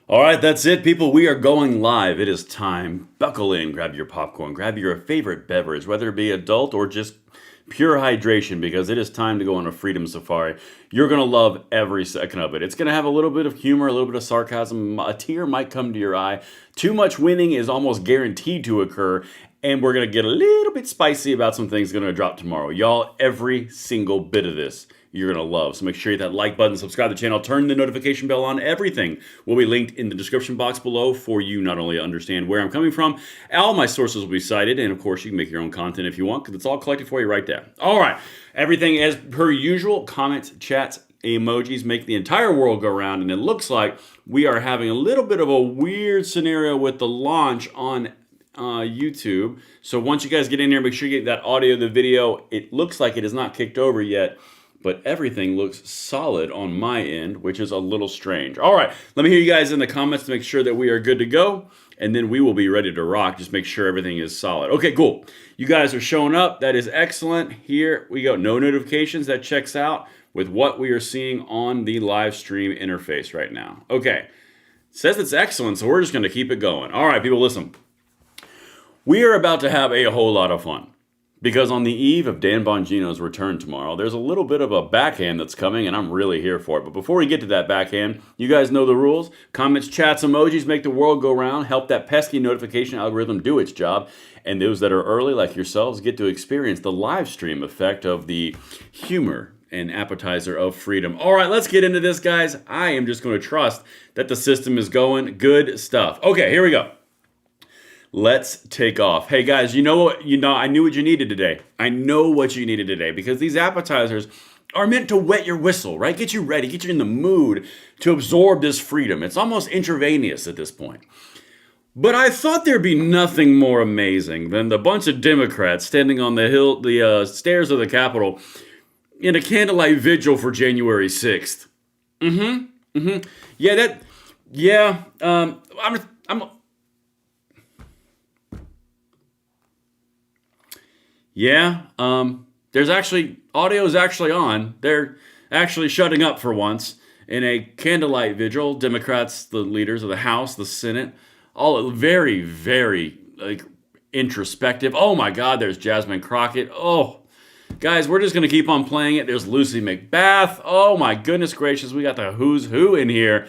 All right, that's it, people. We are going live. It is time. Buckle in, grab your popcorn, grab your favorite beverage, whether it be adult or just pure hydration, because it is time to go on a freedom safari. You're going to love every second of it. It's going to have a little bit of humor, a little bit of sarcasm. A tear might come to your eye. Too much winning is almost guaranteed to occur. And we're going to get a little bit spicy about some things going to drop tomorrow. Y'all, every single bit of this you're going to love. So make sure you hit that like button, subscribe to the channel, turn the notification bell on. Everything will be linked in the description box below for you not only to understand where I'm coming from, all my sources will be cited, and of course you can make your own content if you want, because it's all collected for you right there. All right, everything as per usual, comments, chats, emojis make the entire world go round, and it looks like we are having a little bit of a weird scenario with the launch on YouTube. So once you guys get in here, make sure you get that audio, the video. It looks like it is not kicked over yet, but everything looks solid on my end, which is a little strange. All right, let me hear you guys in the comments to make sure that we are good to go, and then we will be ready to rock. Just make sure everything is solid. Okay, cool. You guys are showing up. That is excellent. Here we go. No notifications. That checks out with what we are seeing on the live stream interface right now. Okay, it says it's excellent, so we're just going to keep it going. All right, people, listen. We are about to have a whole lot of fun, because on the eve of Dan Bongino's return tomorrow, there's a little bit of a backhand that's coming, and I'm really here for it. But before we get to that backhand, you guys know the rules. Comments, chats, emojis make the world go round. Help that pesky notification algorithm do its job. And those that are early, like yourselves, get to experience the live stream effect of the humor and appetizer of freedom. All right, let's get into this, guys. I am just going to trust that the system is going. Good stuff. Okay, here we go. Let's take off. Hey guys, you know what? I knew what you needed today. I know what you needed today, because these appetizers are meant to wet your whistle, right? Get you ready, get you in the mood to absorb this freedom. It's almost intravenous at this point. But I thought there'd be nothing more amazing than the bunch of Democrats standing on the stairs of the Capitol in a candlelight vigil for January 6th. There's actually, audio is actually on. They're actually shutting up for once in a candlelight vigil. Democrats, the leaders of the House, the Senate, all very, very introspective. Oh my God, there's Jasmine Crockett. Oh, guys, we're just going to keep on playing it. There's Lucy McBath. Oh my goodness gracious, we got the who's who in here.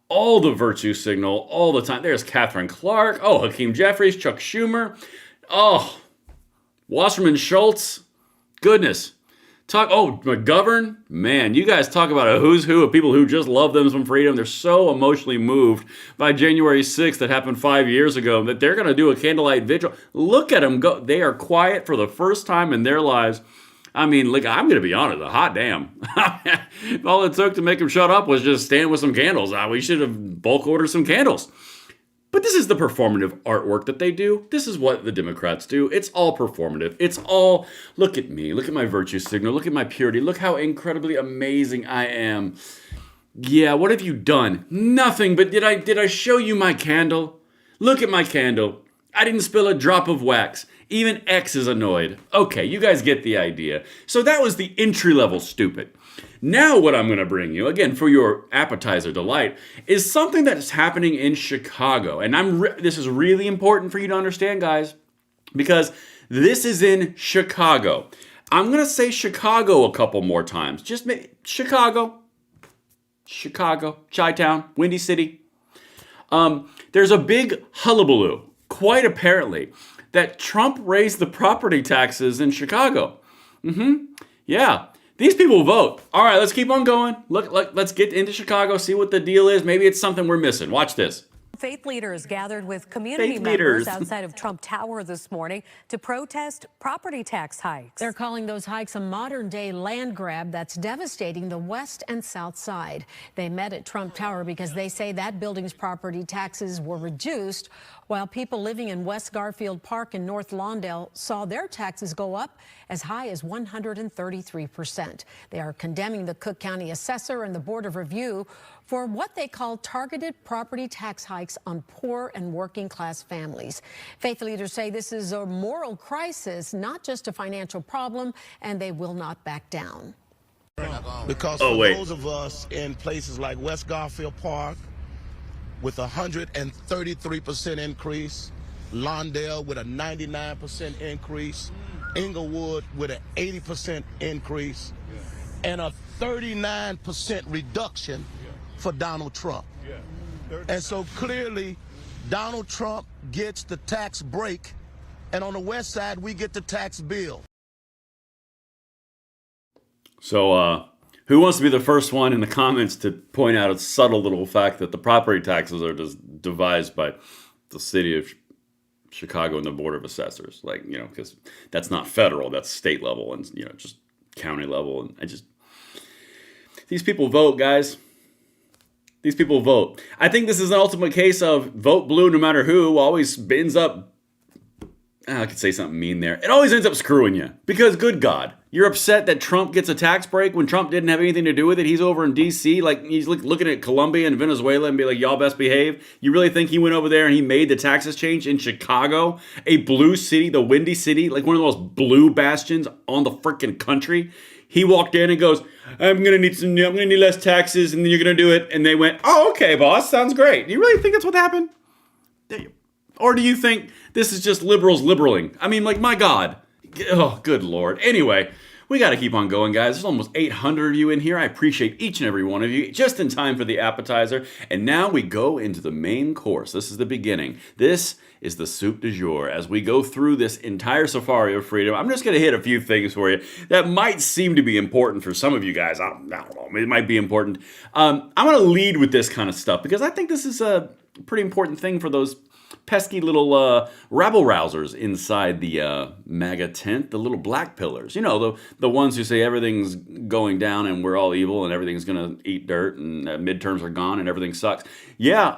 All the virtue signal all the time. There's Catherine Clark. Oh, Hakeem Jeffries, Chuck Schumer. Oh, Wasserman Schultz, goodness. McGovern, man, you guys talk about a who's who of people who just love them some freedom. They're so emotionally moved by January 6th that happened 5 years ago that they're going to do a candlelight vigil. Look at them go. They are quiet for the first time in their lives. I mean, look, I'm going to be honest, a hot damn. All it took to make them shut up was just stand with some candles. We should have bulk ordered some candles. But this is the performative artwork that they do. This is what the Democrats do. It's all performative. It's all, look at me, look at my virtue signal, look at my purity, look how incredibly amazing I am. Yeah, what have you done? Nothing, but did I show you my candle? Look at my candle. I didn't spill a drop of wax. Even X is annoyed. Okay, you guys get the idea. So that was the entry-level stupid. Now what I'm going to bring you, again, for your appetizer delight, is something that is happening in Chicago. And this is really important for you to understand, guys, because this is in Chicago. I'm going to say Chicago a couple more times. Just Chicago, Chi-Town, Windy City. There's a big hullabaloo, quite apparently, that Trump raised the property taxes in Chicago. Yeah. These people vote. All right, let's keep on going. Let's get into Chicago, see what the deal is. Maybe it's something we're missing. Watch this. Faith leaders gathered with community members outside of Trump Tower this morning to protest property tax hikes. They're calling those hikes a modern-day land grab that's devastating the west and south side. They met at Trump Tower because they say that building's property taxes were reduced, while people living in West Garfield Park in North Lawndale saw their taxes go up as high as 133%. They are condemning the Cook County assessor and the Board of Review for what they call targeted property tax hikes on poor and working class families. Faith leaders say this is a moral crisis, not just a financial problem, and they will not back down. Because for those of us in places like West Garfield Park, with a 133% increase, Lawndale with a 99% increase, Inglewood with an 80% increase, and a 39% reduction for Donald Trump. And so clearly, Donald Trump gets the tax break, and on the west side, we get the tax bill. So, who wants to be the first one in the comments to point out a subtle little fact that the property taxes are just devised by the city of Chicago and the Board of Assessors? Like, you know, because that's not federal, that's state level and, you know, just county level. And these people vote, guys. These people vote. I think this is an ultimate case of vote blue no matter who always ends up, I could say something mean there. It always ends up screwing you. Because, good God, you're upset that Trump gets a tax break when Trump didn't have anything to do with it. He's over in D.C., like, he's looking at Colombia and Venezuela and be like, y'all best behave. You really think he went over there and he made the taxes change in Chicago, a blue city, the windy city, like one of the most blue bastions on the freaking country? He walked in and goes, I'm gonna need less taxes, and then you're gonna do it. And they went, oh, okay, boss, sounds great. Do you really think that's what happened? Or do you think this is just liberals liberaling? I mean, like, my God. Oh, good Lord. Anyway, we got to keep on going, guys. There's almost 800 of you in here. I appreciate each and every one of you. Just in time for the appetizer. And now we go into the main course. This is the beginning. This is the soup du jour. As we go through this entire safari of freedom, I'm just going to hit a few things for you that might seem to be important for some of you guys. I don't know. It might be important. I'm going to lead with this kind of stuff because I think this is a pretty important thing for those pesky little rabble-rousers inside the MAGA tent, the little black pillars. You know, the ones who say everything's going down and we're all evil and everything's going to eat dirt and midterms are gone and everything sucks. Yeah,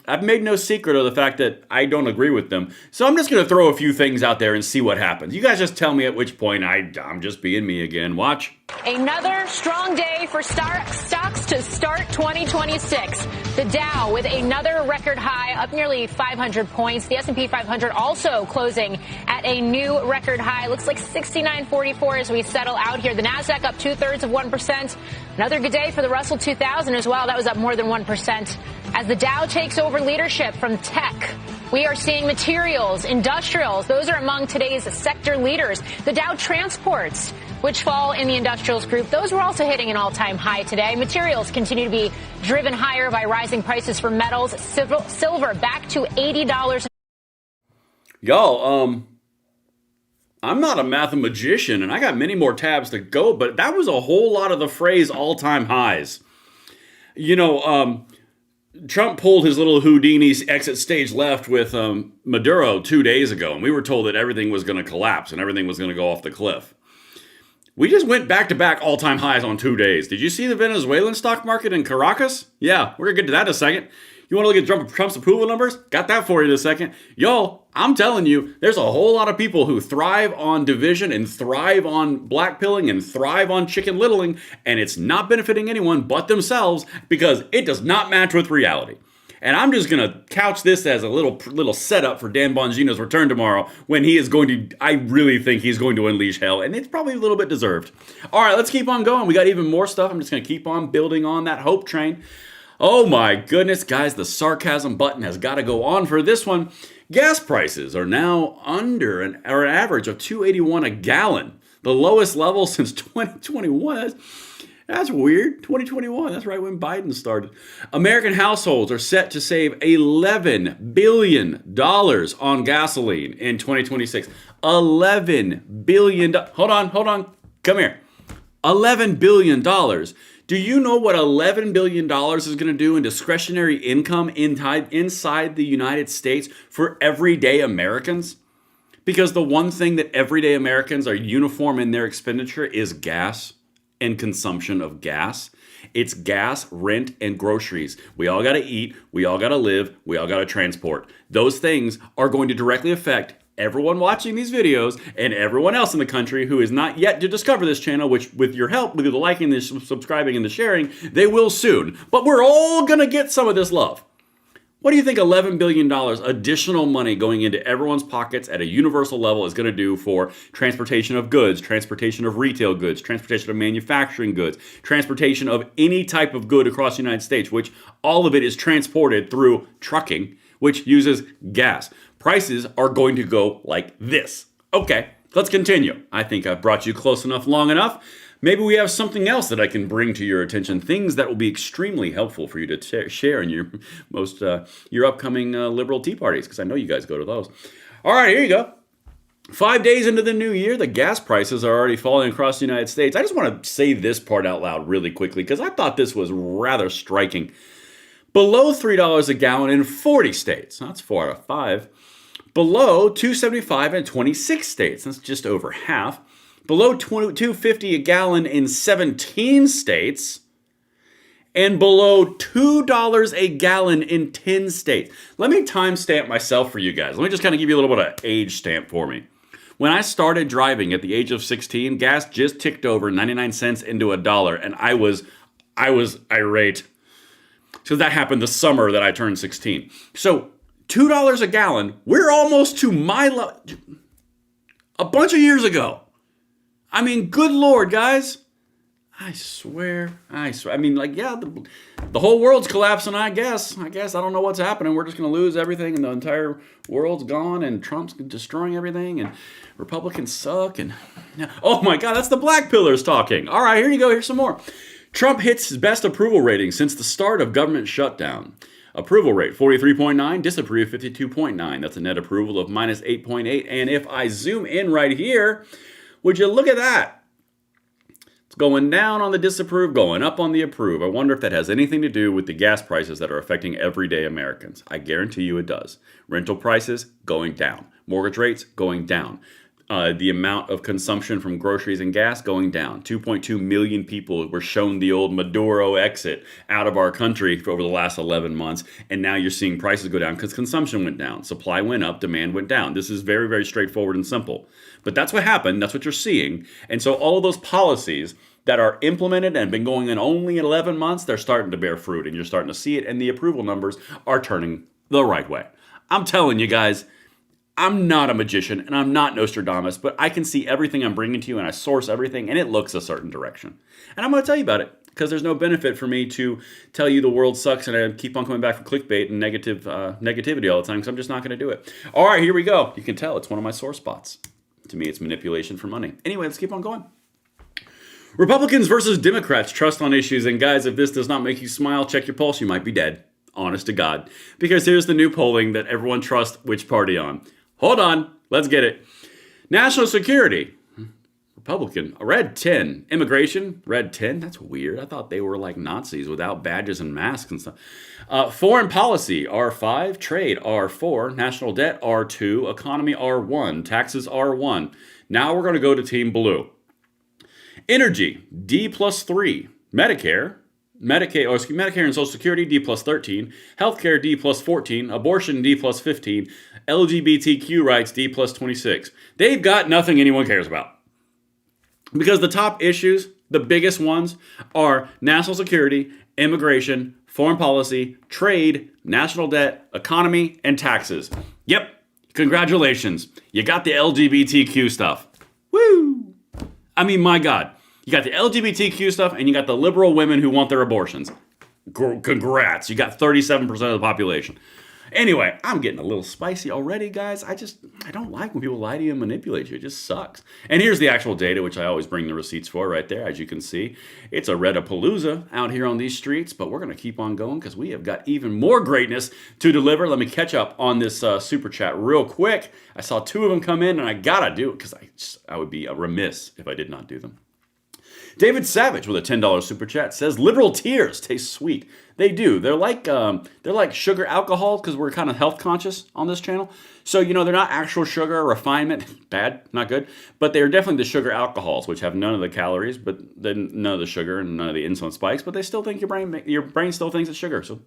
I've made no secret of the fact that I don't agree with them. So I'm just going to throw a few things out there and see what happens. You guys just tell me at which point I'm just being me again. Watch. Another strong day for stocks to start 2026. The Dow with another record high, up nearly 500 points. The S&P 500 also closing at a new record high. Looks like 69.44 as we settle out here. The Nasdaq up 2/3%. Another good day for the Russell 2000 as well. That was up more than 1%. As the Dow takes over leadership from tech, we are seeing materials, industrials. Those are among today's sector leaders. The Dow transports, which fall in the industrials group, those were also hitting an all-time high today. Materials continue to be driven higher by rising prices for metals. Silver back to $80. Y'all, I'm not a mathematician, and I got many more tabs to go, but that was a whole lot of the phrase all-time highs. You know, Trump pulled his little Houdini's exit stage left with Maduro 2 days ago, and we were told that everything was going to collapse and everything was going to go off the cliff. We just went back-to-back all-time highs on 2 days. Did you see the Venezuelan stock market in Caracas? Yeah, we're going to get to that in a second. You want to look at Trump's approval numbers? Got that for you in a second. Y'all, I'm telling you, there's a whole lot of people who thrive on division and thrive on blackpilling and thrive on chicken littling, and it's not benefiting anyone but themselves because it does not match with reality. And I'm just going to couch this as a little setup for Dan Bongino's return tomorrow when he is going to, I really think he's going to unleash hell, and it's probably a little bit deserved. All right, let's keep on going. We got even more stuff. I'm just going to keep on building on that hope train. Oh my goodness, guys, the sarcasm button has got to go on for this one. Gas prices are now under an average of $2.81 a gallon, the lowest level since 2021. That's weird. 2021, that's right when Biden started. American households are set to save $11 billion on gasoline in 2026. $11 billion. Hold on. Come here. $11 billion. Do you know what $11 billion is going to do in discretionary income inside the United States for everyday Americans? Because the one thing that everyday Americans are uniform in their expenditure is gas and consumption of gas. It's gas, rent, and groceries. We all got to eat. We all got to live. We all got to transport. Those things are going to directly affect everyone watching these videos and everyone else in the country who is not yet to discover this channel, which with your help, with the liking, the subscribing, and the sharing, they will soon. But we're all going to get some of this love. What do you think $11 billion additional money going into everyone's pockets at a universal level is going to do for transportation of goods, transportation of retail goods, transportation of manufacturing goods, transportation of any type of good across the United States, which all of it is transported through trucking, which uses gas? Prices are going to go like this. Okay, let's continue. I think I've brought you close enough, long enough. Maybe we have something else that I can bring to your attention, things that will be extremely helpful for you to share in your upcoming liberal tea parties, because I know you guys go to those. All right, here you go. 5 days into the new year, the gas prices are already falling across the United States. I just want to say this part out loud really quickly, because I thought this was rather striking. Below $3 a gallon in 40 states. That's 4 out of 5. Below $2.75 in 26 states. That's just over half. Below $2.50 a gallon in 17 states, and below $2 a gallon in 10 states. Let me timestamp myself for you guys. Let me just kind of give you a little bit of age stamp for me. When I started driving at the age of 16, gas just ticked over 99 cents into $1, and I was irate. So that happened the summer that I turned 16. So $2 a gallon, we're almost to my level. A bunch of years ago. I mean, good Lord, guys. I swear. I mean, like, yeah, the whole world's collapsing, I guess. I don't know what's happening. We're just going to lose everything, and the entire world's gone, and Trump's destroying everything, and Republicans suck, and... Oh, my God, that's the black pillars talking. All right, here you go. Here's some more. Trump hits his best approval rating since the start of government shutdown. Approval rate, 43.9. Disapprove, 52.9. That's a net approval of minus 8.8. And if I zoom in right here... Would you look at that? It's going down on the disapprove, going up on the approve. I wonder if that has anything to do with the gas prices that are affecting everyday Americans. I guarantee you it does. Rental prices going down. Mortgage rates going down. The amount of consumption from groceries and gas going down. 2.2 million people were shown the old Maduro exit out of our country for over the last 11 months. And now you're seeing prices go down because consumption went down. Supply went up, demand went down. This is very, very straightforward and simple. But that's what happened. That's what you're seeing. And so all of those policies that are implemented and have been going in only 11 months, they're starting to bear fruit. And you're starting to see it. And the approval numbers are turning the right way. I'm telling you guys, I'm not a magician and I'm not Nostradamus, but I can see everything I'm bringing to you and I source everything and it looks a certain direction. And I'm going to tell you about it because there's no benefit for me to tell you the world sucks and I keep on coming back for clickbait and negativity all the time because I'm just not going to do it. All right, here we go. You can tell it's one of my sore spots. To me, it's manipulation for money. Anyway, let's keep on going. Republicans versus Democrats, trust on issues. And guys, if this does not make you smile, check your pulse. You might be dead. Honest to God. Because here's the new polling that everyone trusts which party on. Hold on. Let's get it. National security. Republican. Red 10. Immigration. Red 10. That's weird. I thought they were like Nazis without badges and masks and stuff. Foreign policy. R5. Trade. R4. National debt. R2. Economy. R1. Taxes. R1. Now we're going to go to Team Blue. Energy. D+3. Medicare and Social Security, D+13, Healthcare, D+14, Abortion, D+15, LGBTQ rights, D+26. They've got nothing anyone cares about. Because the top issues, the biggest ones, are national security, immigration, foreign policy, trade, national debt, economy, and taxes. Yep, congratulations. You got the LGBTQ stuff. Woo! I mean, my God. You got the LGBTQ stuff, and you got the liberal women who want their abortions. Congrats. You got 37% of the population. Anyway, I'm getting a little spicy already, guys. I don't like when people lie to you and manipulate you. It just sucks. And here's the actual data, which I always bring the receipts for right there, as you can see. It's a Reddapalooza out here on these streets, but we're going to keep on going because we have got even more greatness to deliver. Let me catch up on this super chat real quick. I saw 2 of them come in, and I got to do it because I would be remiss if I did not do them. David Savage with a $10 super chat says, liberal tears taste sweet. They do. They're like sugar alcohol because we're kind of health conscious on this channel. So, they're not actual sugar or refinement. Bad, not good. But they're definitely the sugar alcohols, which have none of the calories, but then none of the sugar and none of the insulin spikes. But they still think your brain still thinks it's sugar. So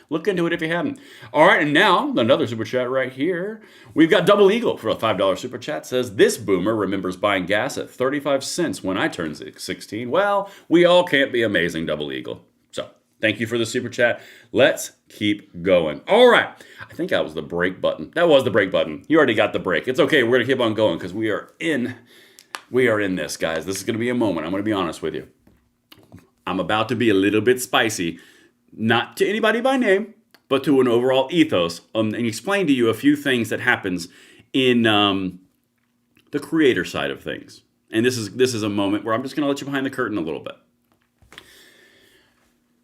look into it if you haven't. All right, and now another super chat right here. We've got Double Eagle for a $5 super chat. Says, this boomer remembers buying gas at 35 cents when I turned 16. Well, we all can't be amazing, Double Eagle. So, Thank you for the super chat. Let's keep going. All right. I think that was the break button. That was the break button. You already got the break. It's okay. We're going to keep on going because we are in this, guys. This is going to be a moment. I'm going to be honest with you. I'm about to be a little bit spicy, not to anybody by name, but to an overall ethos, and explain to you a few things that happens in the creator side of things. And this is a moment where I'm just going to let you behind the curtain a little bit.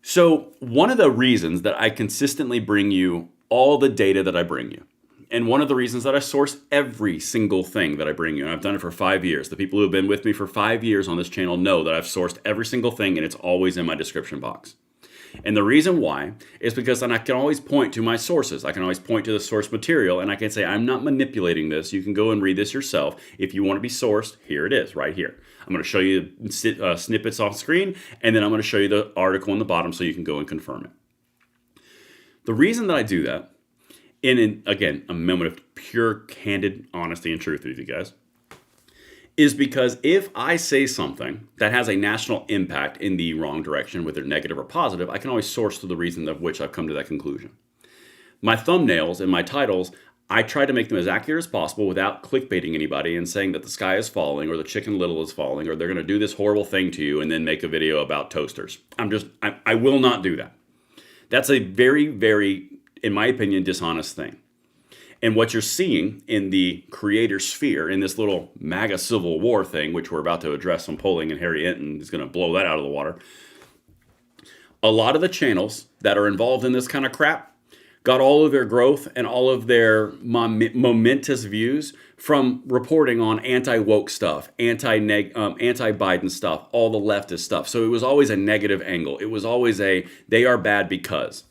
So one of the reasons that I consistently bring you all the data that I bring you, and one of the reasons that I source every single thing that I bring you, and I've done it for 5 years. The people who have been with me for 5 years on this channel know that I've sourced every single thing, and it's always in my description box. And the reason why is because then I can always point to my sources. I can always point to the source material, and I can say, I'm not manipulating this. You can go and read this yourself. If you want to be sourced, here it is, right here. I'm going to show you snippets off screen, and then I'm going to show you the article in the bottom so you can go and confirm it. The reason that I do that, again, a moment of pure, candid honesty and truth with you guys, is because if I say something that has a national impact in the wrong direction, whether negative or positive, I can always source to the reason of which I've come to that conclusion. My thumbnails and my titles, I try to make them as accurate as possible without clickbaiting anybody and saying that the sky is falling or the Chicken Little is falling or they're going to do this horrible thing to you and then make a video about toasters. I will not do that. That's a very, very, in my opinion, dishonest thing. And what you're seeing in the creator sphere, in this little MAGA Civil War thing, which we're about to address some polling, and Harry Enton is going to blow that out of the water. A lot of the channels that are involved in this kind of crap got all of their growth and all of their momentous views from reporting on anti-woke stuff, anti-Biden stuff, all the leftist stuff. So it was always a negative angle. It was always they are bad because.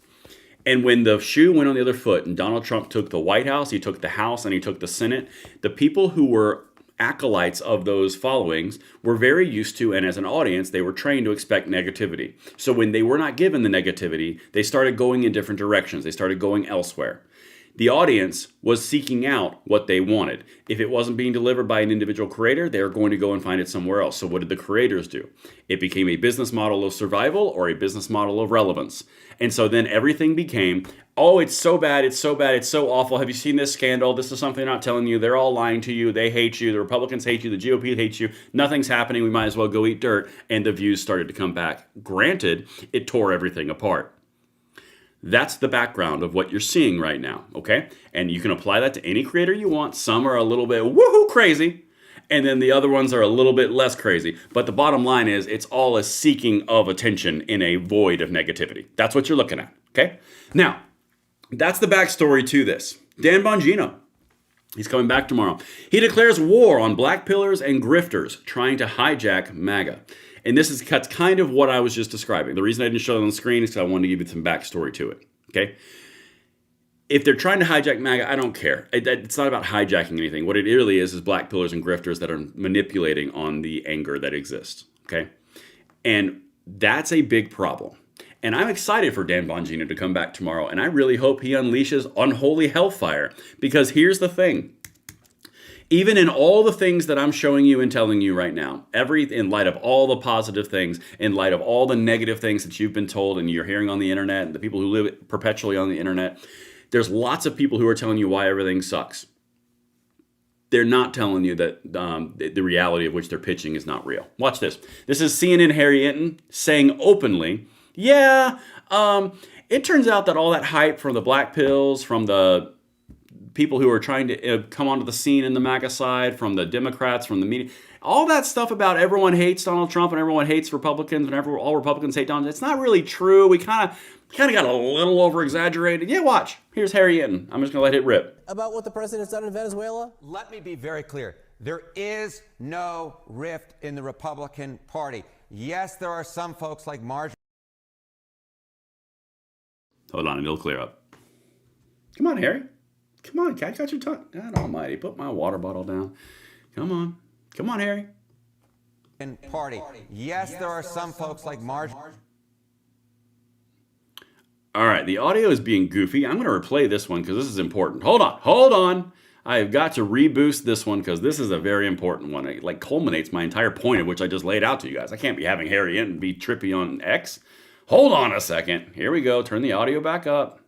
And when the shoe went on the other foot and Donald Trump took the White House, he took the House, and he took the Senate, the people who were acolytes of those followings were very used to, and as an audience, they were trained to expect negativity. So when they were not given the negativity, they started going in different directions. They started going elsewhere. The audience was seeking out what they wanted. If it wasn't being delivered by an individual creator, they were going to go and find it somewhere else. So what did the creators do? It became a business model of survival or a business model of relevance. And so then everything became, oh, it's so bad, it's so bad, it's so awful. Have you seen this scandal? This is something they're not telling you. They're all lying to you. They hate you. The Republicans hate you. The GOP hates you. Nothing's happening. We might as well go eat dirt. And the views started to come back. Granted, it tore everything apart. That's the background of what you're seeing right now, okay? And you can apply that to any creator you want. Some are a little bit woohoo crazy, and then the other ones are a little bit less crazy. But the bottom line is it's all a seeking of attention in a void of negativity. That's what you're looking at, okay? Now, that's the backstory to this. Dan Bongino, he's coming back tomorrow. He declares war on black pillars and grifters trying to hijack MAGA. And that's kind of what I was just describing. The reason I didn't show it on the screen is because I wanted to give you some backstory to it, okay? If they're trying to hijack MAGA, I don't care. It's not about hijacking anything. What it really is black pillars and grifters that are manipulating on the anger that exists, okay? And that's a big problem. And I'm excited for Dan Bongino to come back tomorrow, and I really hope he unleashes unholy hellfire. Because here's the thing. Even in all the things that I'm showing you and telling you right now, in light of all the positive things, in light of all the negative things that you've been told and you're hearing on the internet, and the people who live perpetually on the internet, there's lots of people who are telling you why everything sucks. They're not telling you that the reality of which they're pitching is not real. Watch this. This is CNN Harry Enton saying openly, yeah, it turns out that all that hype from the black pills, from the people who are trying to come onto the scene in the MAGA side, from the Democrats, from the media, all that stuff about everyone hates Donald Trump and everyone hates Republicans and all Republicans hate Donald, it's not really true. We kind of got a little over-exaggerated. Yeah, watch. Here's Harry Enton. I'm just going to let it rip. About what the president's done in Venezuela? Let me be very clear. There is no rift in the Republican Party. Yes, there are some folks like Marjorie. Hold on, it'll clear up. Come on, Harry. Come on, cat, got your tongue. God almighty, put my water bottle down. Come on. Come on, Harry. Party. Yes, there are some folks like Marjorie. All right, the audio is being goofy. I'm going to replay this one because this is important. Hold on. I have got to reboost this one because this is a very important one. It culminates my entire point of which I just laid out to you guys. I can't be having Harry Enton be trippy on X. Hold on a second. Here we go. Turn the audio back up.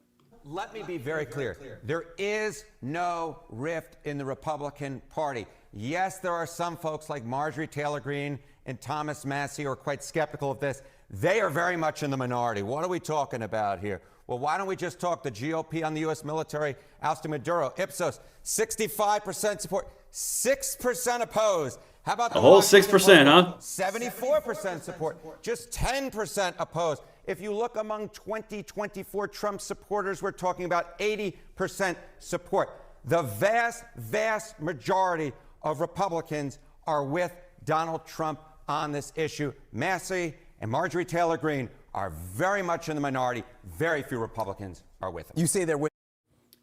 Let me be very clear. There is no rift in the Republican Party. Yes, there are some folks like Marjorie Taylor Greene and Thomas Massie who are quite skeptical of this. They are very much in the minority. What are we talking about here? Well, why don't we just talk the GOP on the U.S. military ousting Maduro? Ipsos, 65% support, 6% opposed. How about the whole 6%, huh? 74% support, just 10% opposed. If you look among 2024 Trump supporters, we're talking about 80% support. The vast, vast majority of Republicans are with Donald Trump on this issue. Massey and Marjorie Taylor Greene are very much in the minority. Very few Republicans are with him. You say they're with.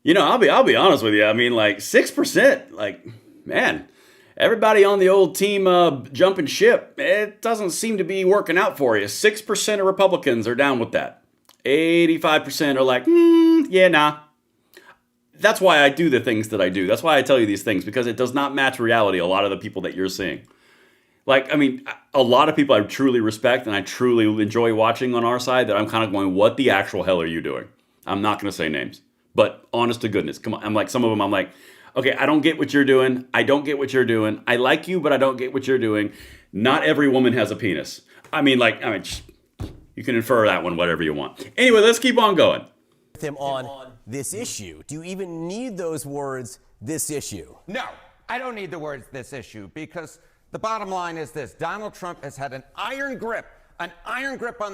You know, I'll be honest with you. I mean, like 6%, like, man, everybody on the old team jumping ship, it doesn't seem to be working out for you. 6% of Republicans are down with that. 85% are like, yeah, nah. That's why I do the things that I do. That's why I tell you these things, because it does not match reality, a lot of the people that you're seeing. Like, I mean, a lot of people I truly respect and I truly enjoy watching on our side that I'm kind of going, what the actual hell are you doing? I'm not going to say names, but honest to goodness, come on. I'm like, some of them, I'm like, okay, I don't get what you're doing. I don't get what you're doing. I like you, but I don't get what you're doing. Not every woman has a penis. I mean, you can infer that one, whatever you want. Anyway, let's keep on going. Him on this issue. Do you even need those words, this issue? No, I don't need the words this issue, because the bottom line is this. Donald Trump has had an iron grip on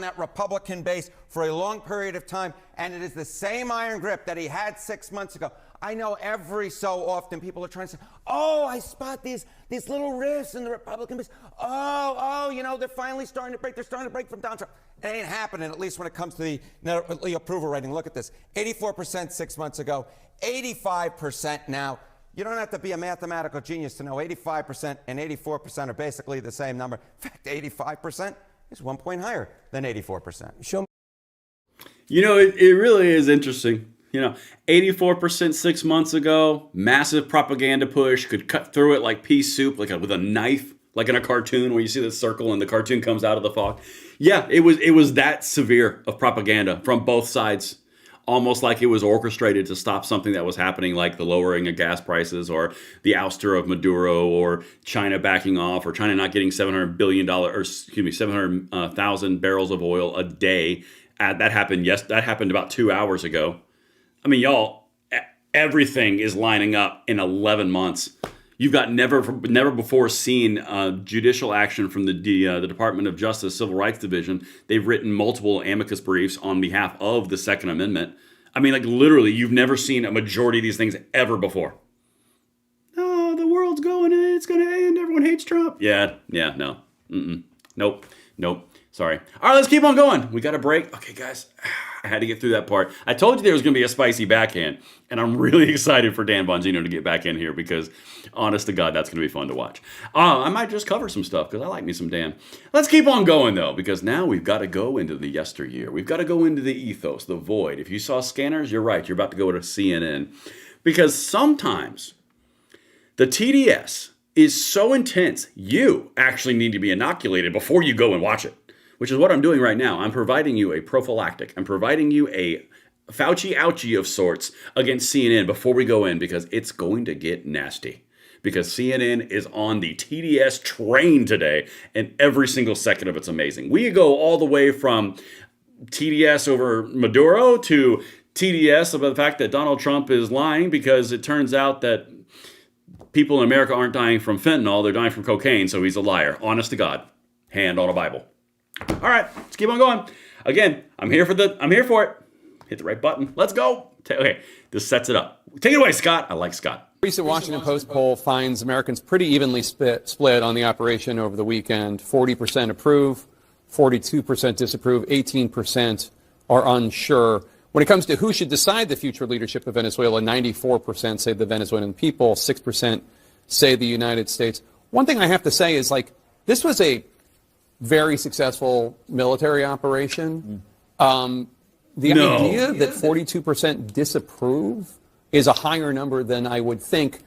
that Republican base for a long period of time, and it is the same iron grip that he had 6 months ago. I know every so often people are trying to say, oh, I spot these little rifts in the Republican base. Oh, you know, they're finally starting to break. They're starting to break from Donald Trump. It ain't happening, at least when it comes to the approval rating. Look at this. 84% 6 months ago, 85% now. You don't have to be a mathematical genius to know 85% and 84% are basically the same number. In fact, 85% is 1 point higher than 84%. Show me. You know, it really is interesting. You know, 84% 6 months ago, massive propaganda push, could cut through it like pea soup, with a knife, like in a cartoon where you see the circle and the cartoon comes out of the fog. Yeah, it was that severe of propaganda from both sides. Almost like it was orchestrated to stop something that was happening, like the lowering of gas prices or the ouster of Maduro or China backing off or China not getting $700,000 barrels of oil a day. That happened about 2 hours ago. I mean, y'all, everything is lining up in 11 months. You've got never before seen judicial action from the Department of Justice Civil Rights Division. They've written multiple amicus briefs on behalf of the Second Amendment. I mean, like literally, you've never seen a majority of these things ever before. Oh, the world's it's going to end. Everyone hates Trump. Yeah, no. Nope. Sorry. All right, let's keep on going. We got a break. Okay, guys, I had to get through that part. I told you there was going to be a spicy backhand, and I'm really excited for Dan Bongino to get back in here because, honest to God, that's going to be fun to watch. I might just cover some stuff because I like me some Dan. Let's keep on going, though, because now we've got to go into the yesteryear. We've got to go into the ethos, the void. If you saw Scanners, you're right. You're about to go to CNN because sometimes the TDS is so intense, you actually need to be inoculated before you go and watch it. Which is what I'm doing right now. I'm providing you a prophylactic. I'm providing you a Fauci ouchie of sorts against CNN before we go in because it's going to get nasty. Because CNN is on the TDS train today and every single second of it's amazing. We go all the way from TDS over Maduro to TDS about the fact that Donald Trump is lying because it turns out that people in America aren't dying from fentanyl, they're dying from cocaine, so he's a liar. Honest to God. Hand on a Bible. All right, let's keep on going. Again, I'm here for it. Hit the right button. Let's go. Okay, this sets it up. Take it away, Scott. I like Scott. A recent Washington Post poll finds Americans pretty evenly split on the operation over the weekend. 40% approve, 42% disapprove, 18% are unsure. When it comes to who should decide the future leadership of Venezuela, 94% say the Venezuelan people, 6% say the United States. One thing I have to say is, this was a very successful military operation. The idea that 42% disapprove is a higher number than I would think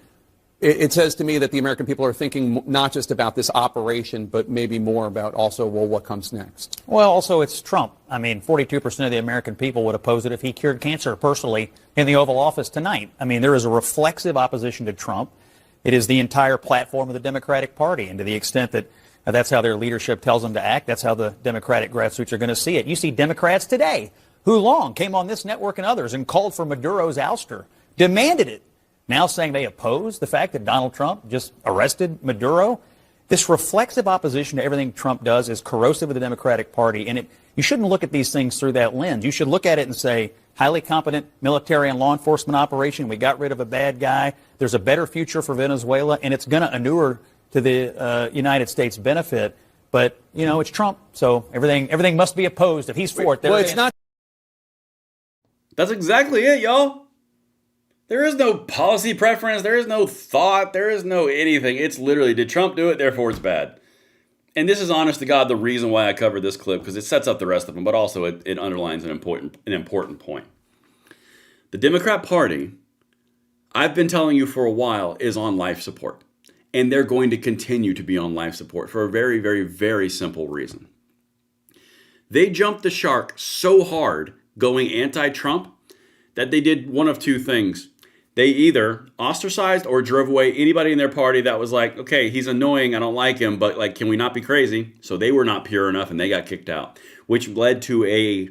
It says to me that the American people are thinking not just about this operation, but maybe more about also, well, what comes next. Well, also, it's Trump. I mean, 42% of the American people would oppose it if he cured cancer personally in the Oval Office tonight. I mean, there is a reflexive opposition to Trump. It is the entire platform of the Democratic Party, and to the extent that that's how their leadership tells them to act, that's how the Democratic grassroots are going to see it. You see Democrats today who long came on this network and others and called for Maduro's ouster, demanded it, now saying they oppose the fact that Donald Trump just arrested Maduro. This reflexive opposition to everything Trump does is corrosive of the Democratic Party, and you shouldn't look at these things through that lens. You should look at it and say, highly competent military and law enforcement operation, we got rid of a bad guy, there's a better future for Venezuela, and it's going to inure to the United States' benefit. But, you know, it's Trump, so everything must be opposed. If he's for it, well, it's not. That's exactly it, y'all. There is no policy preference. There is no thought. There is no anything. It's literally, did Trump do it? Therefore, it's bad. And this is, honest to God, the reason why I covered this clip, because it sets up the rest of them, but also it underlines an important point. The Democrat Party, I've been telling you for a while, is on life support. And they're going to continue to be on life support for a very, very, very simple reason. They jumped the shark so hard going anti-Trump that they did one of two things. They either ostracized or drove away anybody in their party that was like, okay, he's annoying, I don't like him, but like, can we not be crazy? So they were not pure enough and they got kicked out, which led to a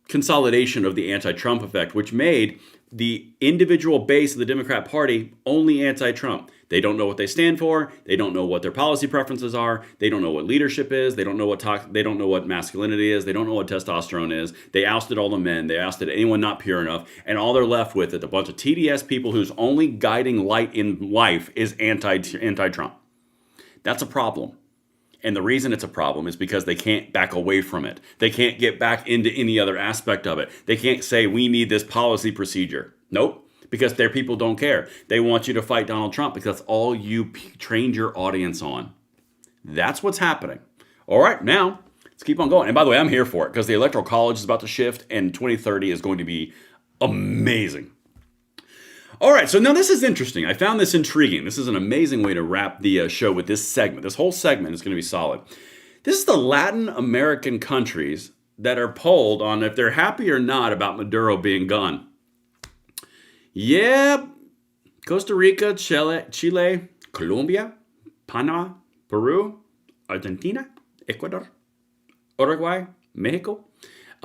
consolidation of the anti-Trump effect, which made the individual base of the Democrat Party only anti-Trump. They don't know what they stand for. They don't know what their policy preferences are. They don't know what leadership is. They don't know what masculinity is. They don't know what testosterone is. They ousted all the men. They ousted anyone not pure enough. And all they're left with is a bunch of TDS people whose only guiding light in life is anti-Trump. That's a problem. And the reason it's a problem is because they can't back away from it. They can't get back into any other aspect of it. They can't say, we need this policy procedure. Nope. Because their people don't care. They want you to fight Donald Trump because that's all you trained your audience on. That's what's happening. All right, now, let's keep on going. And by the way, I'm here for it because the Electoral College is about to shift and 2030 is going to be amazing. All right, so now this is interesting. I found this intriguing. This is an amazing way to wrap the show with this segment. This whole segment is going to be solid. This is the Latin American countries that are polled on if they're happy or not about Maduro being gone. Yeah, Costa Rica, Chile, Colombia, Panama, Peru, Argentina, Ecuador, Uruguay, Mexico.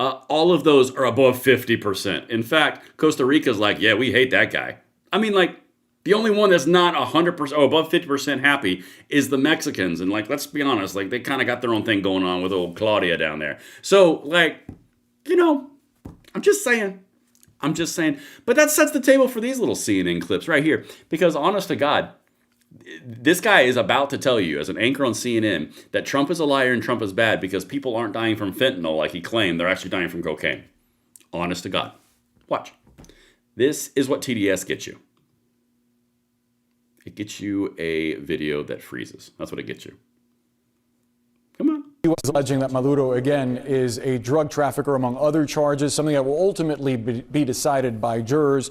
All of those are above 50%. In fact, Costa Rica's like, yeah, we hate that guy. I mean, like, the only one that's not 100% or above 50% happy is the Mexicans. And, like, let's be honest, like, they kind of got their own thing going on with old Claudia down there. So, like, you know, I'm just saying. But that sets the table for these little CNN clips right here. Because honest to God, this guy is about to tell you as an anchor on CNN that Trump is a liar and Trump is bad because people aren't dying from fentanyl like he claimed. They're actually dying from cocaine. Honest to God. Watch. This is what TDS gets you. It gets you a video that freezes. That's what it gets you. Come on. He was alleging that Maduro, again, is a drug trafficker, among other charges, something that will ultimately be decided by jurors.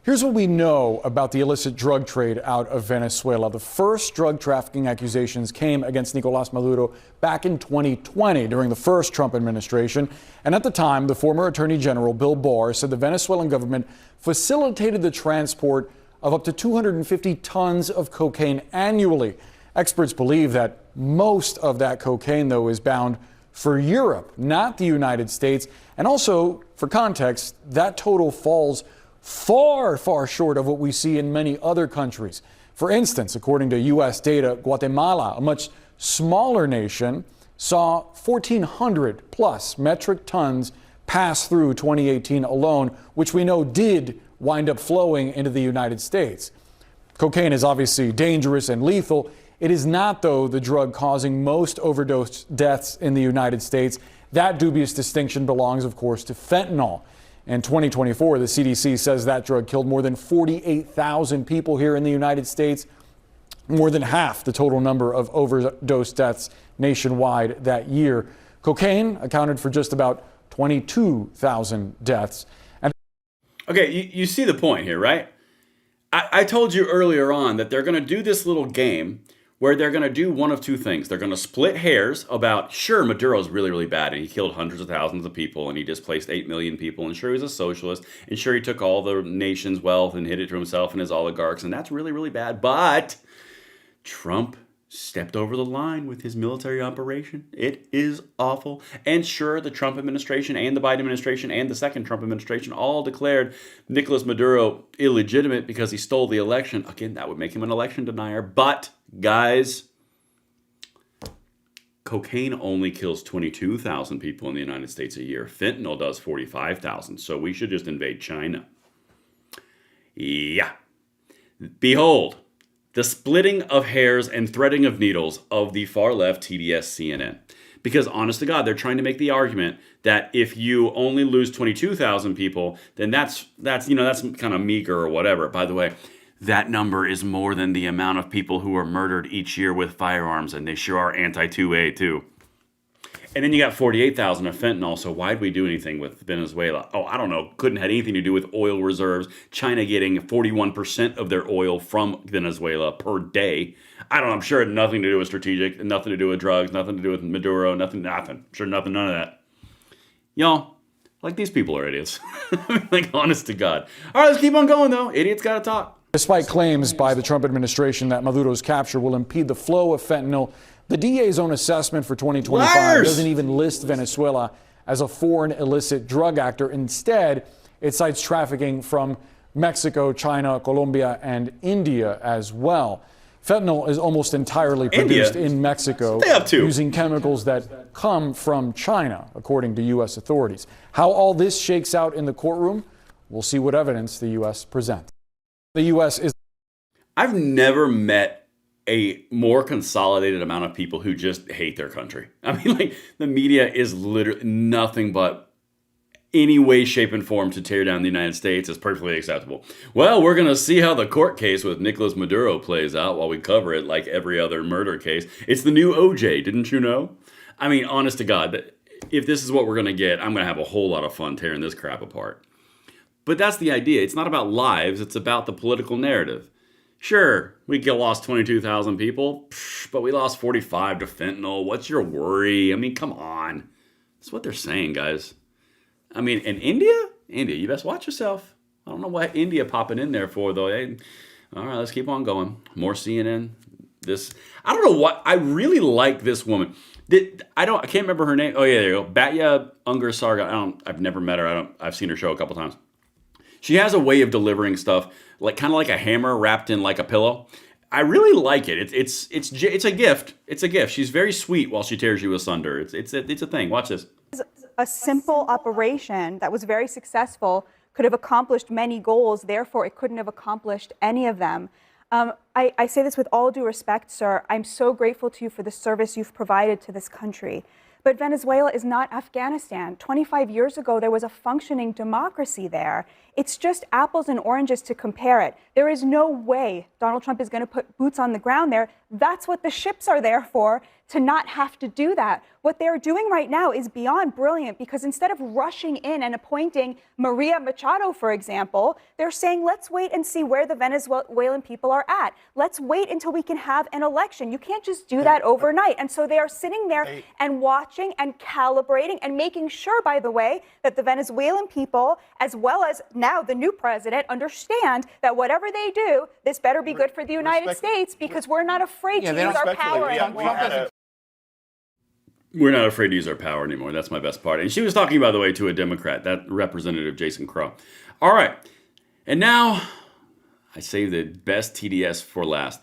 Here's what we know about the illicit drug trade out of Venezuela. The first drug trafficking accusations came against Nicolás Maduro back in 2020 during the first Trump administration. And at the time, the former Attorney General, Bill Barr, said the Venezuelan government facilitated the transport of up to 250 tons of cocaine annually. Experts believe that most of that cocaine, though, is bound for Europe, not the United States. And also, for context, that total falls far, far short of what we see in many other countries. For instance, according to U.S. data, Guatemala, a much smaller nation, saw 1,400 plus metric tons pass through 2018 alone, which we know did wind up flowing into the United States. Cocaine is obviously dangerous and lethal. It is not, though, the drug causing most overdose deaths in the United States. That dubious distinction belongs, of course, to fentanyl. In 2024, the CDC says that drug killed more than 48,000 people here in the United States, more than half the total number of overdose deaths nationwide that year. Cocaine accounted for just about 22,000 deaths. Okay, you see the point here, right? I told you earlier on that they're going to do this little game where they're going to do one of two things. They're going to split hairs about, sure, Maduro's really, really bad, and he killed hundreds of thousands of people, and he displaced 8 million people, and sure, he's a socialist, and sure, he took all the nation's wealth and hid it to himself and his oligarchs, and that's really, really bad. But Trump stepped over the line with his military operation. It is awful. And sure, the Trump administration and the Biden administration and the second Trump administration all declared Nicolas Maduro illegitimate because he stole the election. Again, that would make him an election denier. But, guys, cocaine only kills 22,000 people in the United States a year. Fentanyl does 45,000. So we should just invade China. Yeah. Behold, the splitting of hairs and threading of needles of the far left TDS CNN. Because honest to God, they're trying to make the argument that if you only lose 22,000 people, then that's kind of meager or whatever. By the way, that number is more than the amount of people who are murdered each year with firearms, and they sure are anti-2A too. And then you got 48,000 of fentanyl, so why'd we do anything with Venezuela? Oh, I don't know. Couldn't have anything to do with oil reserves. China getting 41% of their oil from Venezuela per day. I don't know. I'm sure it had nothing to do with strategic, nothing to do with drugs, nothing to do with Maduro, nothing. I'm sure none of that. Y'all, like, these people are idiots. Like, honest to God. All right, let's keep on going, though. Idiots gotta talk. Despite claims by the Trump administration that Maduro's capture will impede the flow of fentanyl, the DA's own assessment for 2025 doesn't even list Venezuela as a foreign illicit drug actor. Instead, it cites trafficking from Mexico, China, Colombia, and India as well. Fentanyl is almost entirely produced in Mexico using chemicals that come from China, according to U.S. authorities. How all this shakes out in the courtroom, we'll see what evidence the U.S. presents. The U.S. is... I've never met a more consolidated amount of people who just hate their country. I mean, like, the media is literally nothing but any way, shape, and form to tear down the United States is perfectly acceptable. Well, we're going to see how the court case with Nicolas Maduro plays out while we cover it like every other murder case. It's the new OJ, didn't you know? I mean, honest to God, if this is what we're going to get, I'm going to have a whole lot of fun tearing this crap apart. But that's the idea. It's not about lives, it's about the political narrative. Sure, we lost 22,000 people, but we lost 45 to fentanyl. What's your worry? I mean, come on. That's what they're saying, guys. I mean, in India, you best watch yourself. I don't know what India popping in there for, though. Hey, all right, let's keep on going. More CNN. I don't know what. I really like this woman. I can't remember her name. Oh, yeah, there you go. Batya Ungar Sargon. I've never met her. I've seen her show a couple times. She has a way of delivering stuff, like kind of like a hammer wrapped in like a pillow. I really like it. It's a gift. It's a gift. She's very sweet while she tears you asunder. It's a thing. Watch this. A simple operation that was very successful could have accomplished many goals. Therefore, it couldn't have accomplished any of them. I say this with all due respect, sir. I'm so grateful to you for the service you've provided to this country. But Venezuela is not Afghanistan. 25 years ago, there was a functioning democracy there. It's just apples and oranges to compare it. There is no way Donald Trump is going to put boots on the ground there. That's what the ships are there for, to not have to do that. What they're doing right now is beyond brilliant, because instead of rushing in and appointing Maria Machado, for example, they're saying, let's wait and see where the Venezuelan people are at. Let's wait until we can have an election. You can't just do that overnight. And so they are sitting there and watching and calibrating and making sure, by the way, that the Venezuelan people, as well as now the new president, understand that whatever they do, this better be good for the United States, because we're not afraid to use our power anymore. We're not afraid to use our power anymore. That's my best part. And she was talking, by the way, to a Democrat, that Representative Jason Crow. All right. And now I save the best TDS for last.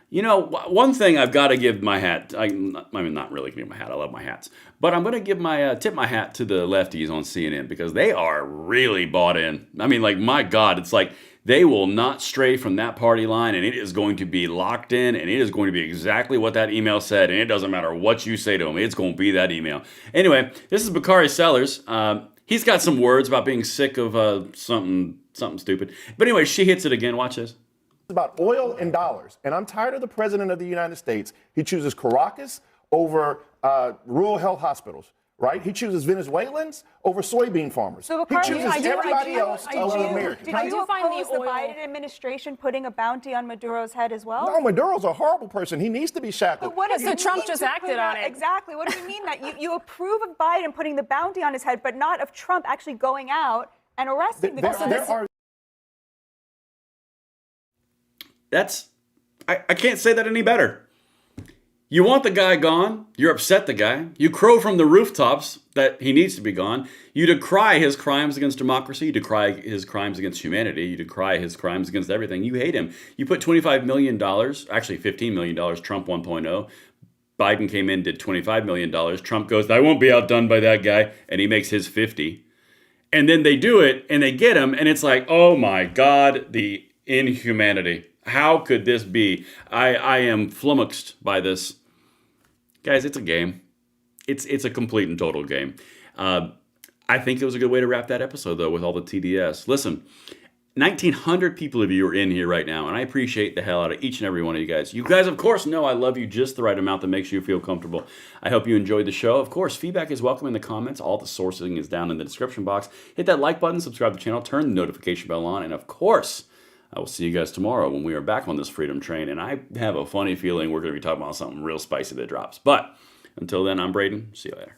You know, one thing I've got to give my hat. I mean, not really give my hat. I love my hats. But I'm going to give my tip my hat to the lefties on CNN, because they are really bought in. I mean, like, my God, it's like they will not stray from that party line, and it is going to be locked in, and it is going to be exactly what that email said, and it doesn't matter what you say to them. It's going to be that email. Anyway, this is Bakari Sellers. He's got some words about being sick of something stupid. But anyway, she hits it again. Watch this. About oil and dollars, and I'm tired of the president of the United States. He chooses Caracas over rural health hospitals, right? He chooses Venezuelans over soybean farmers. So, He chooses everybody else over Americans. Do you oppose the Biden administration putting a bounty on Maduro's head as well? No, Maduro's a horrible person. He needs to be shackled. But what does So it Trump mean just to acted put on it. Exactly. What do you mean that you approve of Biden putting the bounty on his head, but not of Trump actually going out and arresting the guy? I can't say that any better. You want the guy gone. You're upset the guy. You crow from the rooftops that he needs to be gone. You decry his crimes against democracy. You decry his crimes against humanity. You decry his crimes against everything. You hate him. You put $25 million, actually $15 million, Trump 1.0. Biden came in, did $25 million. Trump goes, I won't be outdone by that guy. And he makes his 50. And then they do it and they get him. And it's like, oh my God, the inhumanity. How could this be? I am flummoxed by this. Guys, it's a game. It's a complete and total game. I think it was a good way to wrap that episode, though, with all the TDS. Listen, 1,900 people of you are in here right now, and I appreciate the hell out of each and every one of you guys. You guys, of course, know I love you just the right amount that makes you feel comfortable. I hope you enjoyed the show. Of course, feedback is welcome in the comments. All the sourcing is down in the description box. Hit that like button, subscribe to the channel, turn the notification bell on, and of course, I will see you guys tomorrow when we are back on this freedom train. And I have a funny feeling we're going to be talking about something real spicy that drops. But until then, I'm Braden. See you later.